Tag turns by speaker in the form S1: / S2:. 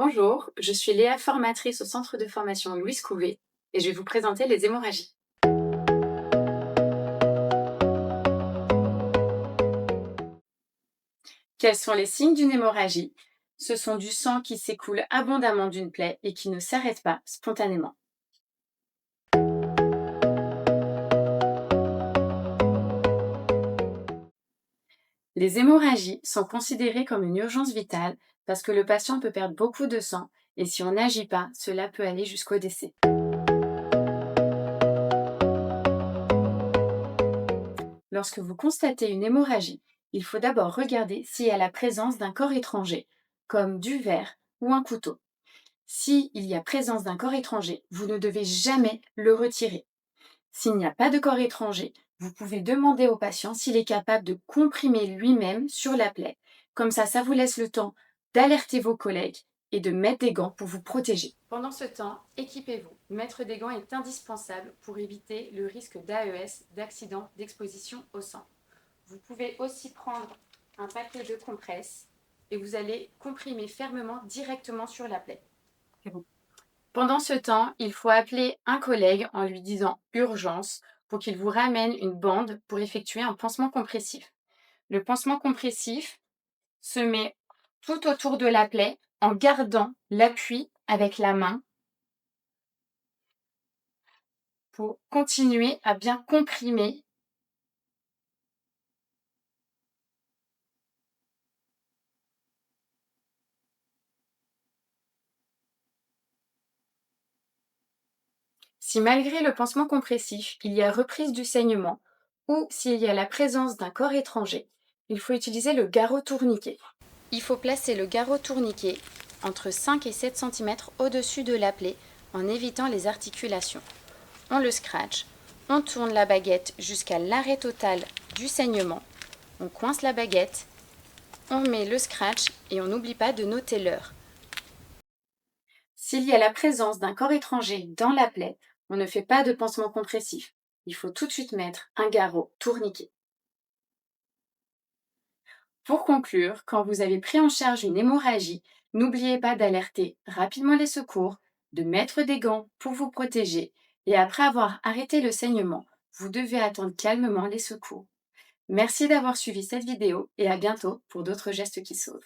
S1: Bonjour, je suis Léa, formatrice au centre de formation Louise Couvé et je vais vous présenter les hémorragies. Quels sont les signes d'une hémorragie? Ce sont du sang qui s'écoule abondamment d'une plaie et qui ne s'arrête pas spontanément. Les hémorragies sont considérées comme une urgence vitale parce que le patient peut perdre beaucoup de sang et si on n'agit pas, cela peut aller jusqu'au décès. Lorsque vous constatez une hémorragie, il faut d'abord regarder s'il y a la présence d'un corps étranger, comme du verre ou un couteau. S'il y a présence d'un corps étranger, vous ne devez jamais le retirer. S'il n'y a pas de corps étranger, vous pouvez demander au patient s'il est capable de comprimer lui-même sur la plaie. Comme ça vous laisse le temps d'alerter vos collègues et de mettre des gants pour vous protéger. Pendant ce temps, équipez-vous. Mettre des gants est indispensable pour éviter le risque d'AES, d'accident d'exposition au sang. Vous pouvez aussi prendre un paquet de compresses et vous allez comprimer fermement directement sur la plaie. C'est bon. Pendant ce temps, il faut appeler un collègue en lui disant urgence pour qu'il vous ramène une bande pour effectuer un pansement compressif. Le pansement compressif se met tout autour de la plaie en gardant l'appui avec la main pour continuer à bien comprimer. Si malgré le pansement compressif, il y a reprise du saignement ou s'il y a la présence d'un corps étranger, il faut utiliser le garrot tourniquet. Il faut placer le garrot tourniquet entre 5 et 7 cm au-dessus de la plaie en évitant les articulations. On le scratch, on tourne la baguette jusqu'à l'arrêt total du saignement, on coince la baguette, on met le scratch et on n'oublie pas de noter l'heure. S'il y a la présence d'un corps étranger dans la plaie, on ne fait pas de pansement compressif. Il faut tout de suite mettre un garrot tourniquet. Pour conclure, quand vous avez pris en charge une hémorragie, n'oubliez pas d'alerter rapidement les secours, de mettre des gants pour vous protéger et après avoir arrêté le saignement, vous devez attendre calmement les secours. Merci d'avoir suivi cette vidéo et à bientôt pour d'autres gestes qui sauvent.